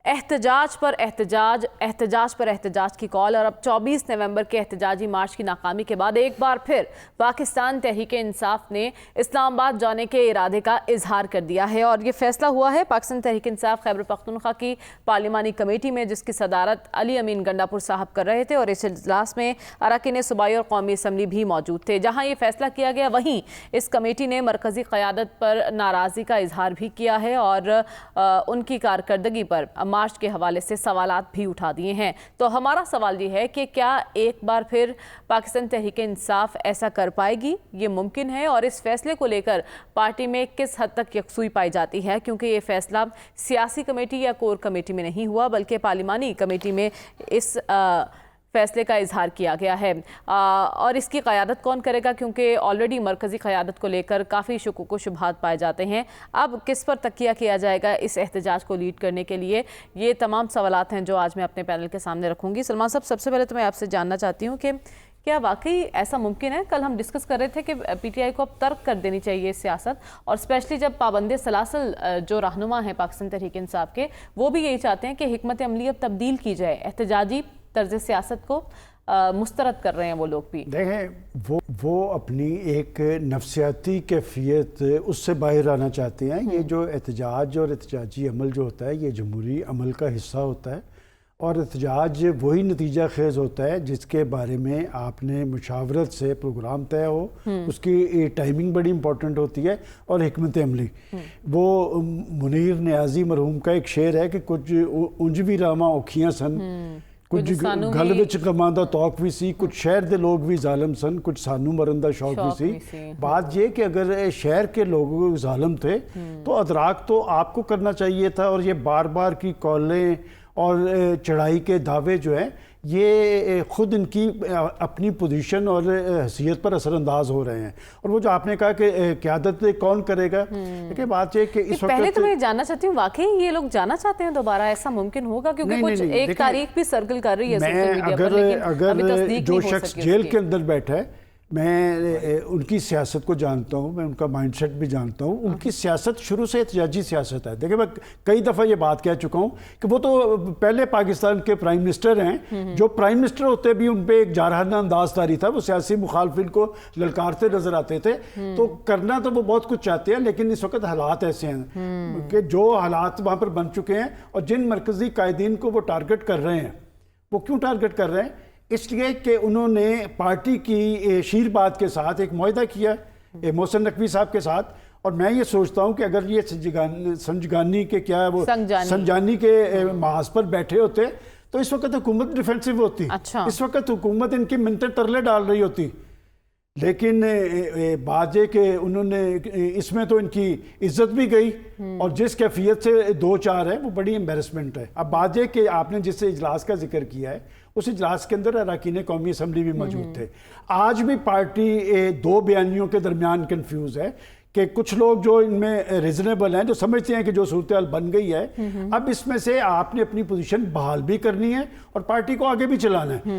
احتجاج پر احتجاج کی کال، اور اب 24 نومبر کے احتجاجی مارچ کی ناکامی کے بعد ایک بار پھر پاکستان تحریک انصاف نے اسلام آباد جانے کے ارادے کا اظہار کر دیا ہے، اور یہ فیصلہ ہوا ہے پاکستان تحریک انصاف خیبر پختونخوا کی پارلیمانی کمیٹی میں، جس کی صدارت علی امین گنڈا پور صاحب کر رہے تھے، اور اس اجلاس میں اراکین صوبائی اور قومی اسمبلی بھی موجود تھے۔ جہاں یہ فیصلہ کیا گیا، وہیں اس کمیٹی نے مرکزی قیادت پر ناراضی کا اظہار بھی کیا ہے اور ان کی کارکردگی پر مارچ کے حوالے سے سوالات بھی اٹھا دیے ہیں۔ تو ہمارا سوال یہ ہے کہ کیا ایک بار پھر پاکستان تحریک انصاف ایسا کر پائے گی؟ یہ ممکن ہے، اور اس فیصلے کو لے کر پارٹی میں کس حد تک یکسوئی پائی جاتی ہے، کیونکہ یہ فیصلہ سیاسی کمیٹی یا کور کمیٹی میں نہیں ہوا بلکہ پارلیمانی کمیٹی میں اس فیصلے کا اظہار کیا گیا ہے۔ اور اس کی قیادت کون کرے گا، کیونکہ آلریڈی مرکزی قیادت کو لے کر کافی شکوک و شبہات پائے جاتے ہیں۔ اب کس پر تکیہ کیا جائے گا اس احتجاج کو لیڈ کرنے کے لیے؟ یہ تمام سوالات ہیں جو آج میں اپنے پینل کے سامنے رکھوں گی۔ سلمان صاحب، سب سے پہلے تو میں آپ سے جاننا چاہتی ہوں کہ کیا واقعی ایسا ممکن ہے؟ کل ہم ڈسکس کر رہے تھے کہ پی ٹی آئی کو اب ترک کر دینی چاہیے سیاست، اور اسپیشلی جب پابند سلاسل جو رہنما ہیں پاکستان تحریک انصاف کے، وہ بھی یہی چاہتے ہیں کہ حکمت عملی اب تبدیل کی جائے، احتجاجی طرز سیاست کو مسترد کر رہے ہیں وہ لوگ بھی۔ دیکھیں، وہ اپنی ایک نفسیاتی کیفیت اس سے باہر آنا چاہتے ہیں۔ یہ جو احتجاج اور احتجاجی عمل جو ہوتا ہے، یہ جمہوری عمل کا حصہ ہوتا ہے، اور احتجاج وہی نتیجہ خیز ہوتا ہے جس کے بارے میں آپ نے مشاورت سے پروگرام طے ہو، اس کی ٹائمنگ بڑی امپورٹنٹ ہوتی ہے، اور حکمت عملی۔ وہ منیر نیازی مرحوم کا ایک شعر ہے کہ کچھ انجوی راما اوکھیاں سن، کچھ گل وچ کماندہ توق بھی سی، کچھ شہر دے لوگ بھی ظالم سن، کچھ سانو مرندہ شوق بھی سی۔ بات یہ کہ اگر شہر کے لوگ ظالم تھے تو ادراک تو آپ کو کرنا چاہیے تھا، اور یہ بار بار کی کالیں اور چڑھائی کے دعوے جو ہیں، یہ خود ان کی اپنی پوزیشن اور حیثیت پر اثر انداز ہو رہے ہیں۔ اور وہ جو آپ نے کہا کہ قیادت کون کرے گا، کہ بات یہ کہ اس وقت پہلے تو میں جاننا چاہتی ہوں واقعی یہ لوگ جانا چاہتے ہیں دوبارہ؟ ایسا ممکن ہوگا؟ کیونکہ کچھ ایک تاریخ بھی سرکل کر رہی ہے سوشل میڈیا پر، لیکن ابھی تصدیق نہیں ہو سکی۔ جو شخص جیل کے اندر بیٹھا ہے، میں ان کی سیاست کو جانتا ہوں، میں ان کا مائنڈ سیٹ بھی جانتا ہوں۔ ان کی سیاست شروع سے احتجاجی سیاست ہے۔ دیکھیں، میں کئی دفعہ یہ بات کہہ چکا ہوں کہ وہ تو پہلے پاکستان کے پرائم منسٹر ہیں، جو پرائم منسٹر ہوتے بھی ان پہ ایک جارحانہ انداز طاری تھا، وہ سیاسی مخالفین کو للکارتے نظر آتے تھے۔ تو کرنا تو وہ بہت کچھ چاہتے ہیں، لیکن اس وقت حالات ایسے ہیں کہ جو حالات وہاں پر بن چکے ہیں، اور جن مرکزی قائدین کو وہ ٹارگٹ کر رہے ہیں، وہ کیوں ٹارگٹ کر رہے ہیں؟ اس لیے کہ انہوں نے پارٹی کی شیر بات کے ساتھ ایک معاہدہ کیا محسن نقوی صاحب کے ساتھ، اور میں یہ سوچتا ہوں کہ اگر یہ سنجگانی کے کیا ہے وہ سنجانی کے محاذ پر بیٹھے ہوتے تو اس وقت حکومت ڈیفینسو ہوتی، اس وقت حکومت ان کی منتیں ترلے ڈال رہی ہوتی۔ لیکن بات یہ کہ انہوں نے اس میں تو ان کی عزت بھی گئی، اور جس کیفیت سے دو چار ہے وہ بڑی امبیرسمنٹ ہے۔ اب بات یہ کہ آپ نے جس اجلاس کا ذکر کیا ہے، اس اجلاس کے اندر اراکین قومی اسمبلی بھی موجود تھے۔ آج بھی پارٹی دو بیانیوں کے درمیان کنفیوز ہے کہ کچھ لوگ جو ان میں ریزنیبل ہیں، جو سمجھتے ہیں کہ جو صورتحال بن گئی ہے، اب اس میں سے آپ نے اپنی پوزیشن بحال بھی کرنی ہے اور پارٹی کو آگے بھی چلانا ہے۔